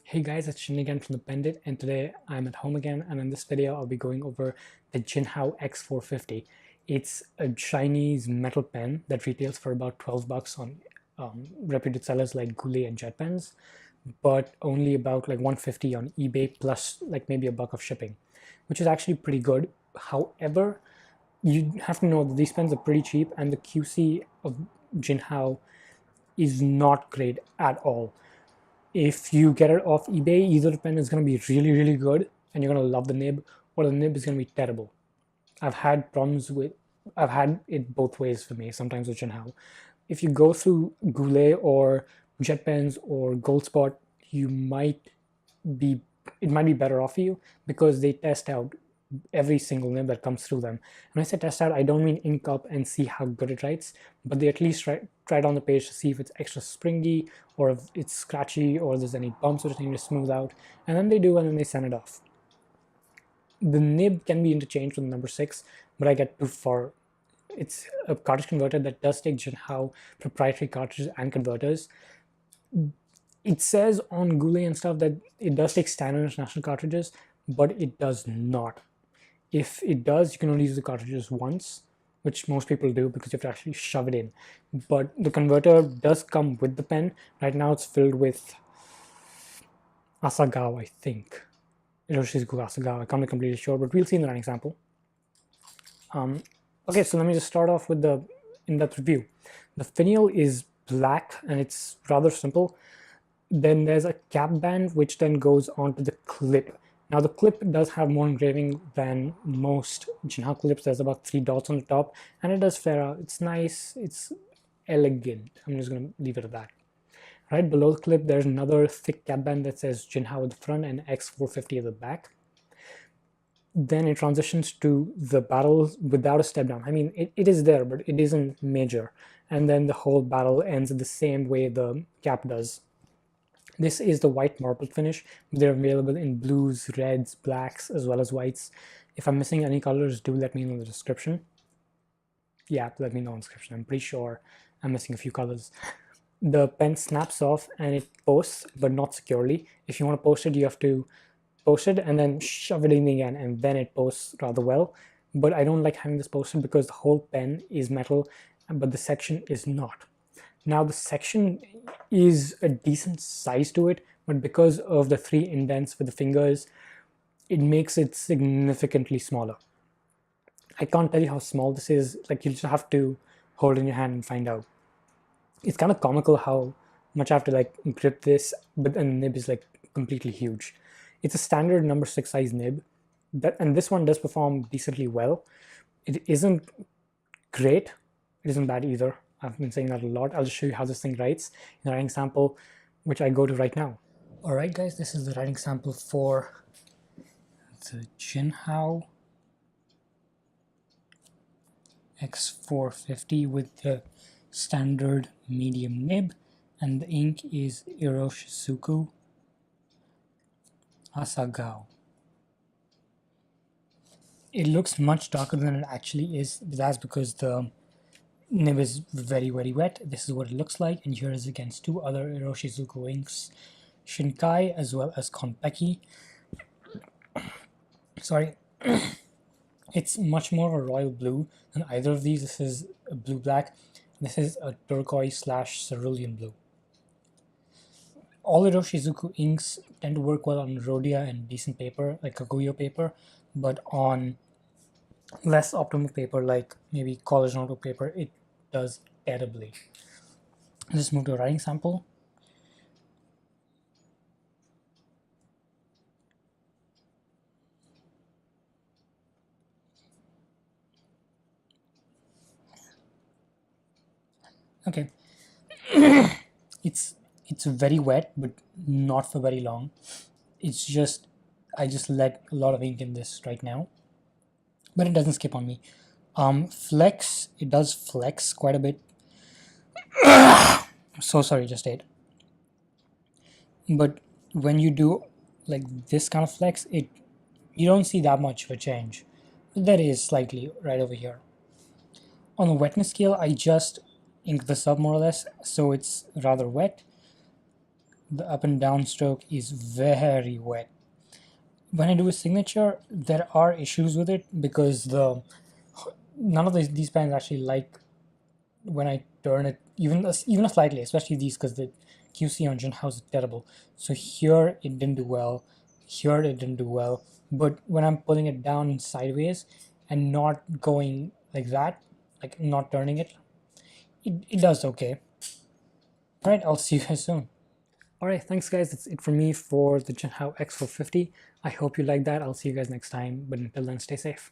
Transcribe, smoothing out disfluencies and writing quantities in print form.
Hey guys, it's Shin again from the Pendit, and today I'm at home again, and in this video I'll be going over the Jinhao X450. It's a Chinese metal pen that retails for about 12 bucks on reputed sellers like Goulet and JetPens, but only about like 150 on eBay plus like maybe a buck of shipping, which is actually pretty good. However, you have to know that these pens are pretty cheap, and the QC of Jinhao is not great at all. If you get it off eBay, either the pen is going to be really, really good and you're going to love the nib, or the nib is going to be terrible. I've had problems with, I've had it both ways for me, sometimes with Jinhao. If you go through Goulet or JetPens or Goldspot, you might be, it might be better off for you because they test out every single nib that comes through them. When I say test out, I don't mean ink up and see how good it writes, but they at least try it on the page to see if it's extra springy or if it's scratchy or there's any bumps which they need to smooth out, and then they do, and then they send it off. The nib can be interchanged with the number 6, but I get too far. It's a cartridge converter that does take Jinhao proprietary cartridges and converters. It says on Goulet and stuff that it does take standard international cartridges, but it does not. If it does, you can only use the cartridges once, which most people do because you have to actually shove it in. But the converter does come with the pen. Right now it's filled with Asa-Gao, I think. Iroshizuku Asa-Gao, I can't be completely sure, but we'll see in the running sample. Okay, so let me just start off with the in-depth review. The finial is black and it's rather simple. Then there's a cap band which then goes onto the clip. Now the clip does have more engraving than most Jinhao clips. There's about 3 dots on the top, and it does flare out. It's nice, it's elegant. I'm just going to leave it at that. Right below the clip, there's another thick cap band that says Jinhao at the front and X450 at the back. Then it transitions to the barrel without a step down. I mean, it is there, but it isn't major. And then the whole barrel ends the same way the cap does. This is the white marble finish. They're available in blues, reds, blacks, as well as whites. If I'm missing any colors, do let me know in the description. Yeah, let me know in the description. I'm pretty sure I'm missing a few colors. The pen snaps off and it posts, but not securely. If you want to post it, you have to post it and then shove it in again, and then it posts rather well. But I don't like having this posted because the whole pen is metal, but the section is not. Now the section is a decent size to it, but because of the 3 indents with the fingers, it makes it significantly smaller. I can't tell you how small this is, like you just have to hold it in your hand and find out. It's kind of comical how much I have to like grip this, but the nib is like completely huge. It's a standard number 6 size nib, and this one does perform decently well. It isn't great, it isn't bad either. I've been saying that a lot. I'll just show you how this thing writes in the writing sample, which I go to right now. Alright guys, this is the writing sample for the Jinhao X450 with the standard medium nib, and the ink is Iroshizuku Asa-Gao. It looks much darker than it actually is, but that's because the nib is very, very wet. This is what it looks like, and here is against 2 other Iroshizuku inks, Shinkai as well as Konpeki. Sorry. It's much more of a royal blue than either of these. This is a blue-black. This is a turquoise/cerulean blue. All Iroshizuku inks tend to work well on Rhodia and decent paper, like Kaguyo paper, but on less optimal paper, like maybe college notebook paper, it does terribly. Let's move to a writing sample. Okay, it's very wet, but not for very long. It's just I just let a lot of ink in this right now, but it doesn't skip on me. Flex, it does flex quite a bit. So sorry, just ate. But when you do like this kind of flex, you don't see that much of a change. There is slightly right over here. On the wetness scale, I just ink this up more or less, so it's rather wet. the up and down stroke is very wet. When I do a signature, there are issues with it because none of these pens actually like when I turn it even slightly, especially these, because the QC on Jinhao is terrible. So here it didn't do well, here it didn't do well, but when I'm pulling it down sideways and not going like that, like not turning it, it does okay. All right, I'll see you guys soon. All right, thanks guys. That's it for me for the Jinhao X450. I hope you like that. I'll see you guys next time, but until then, stay safe.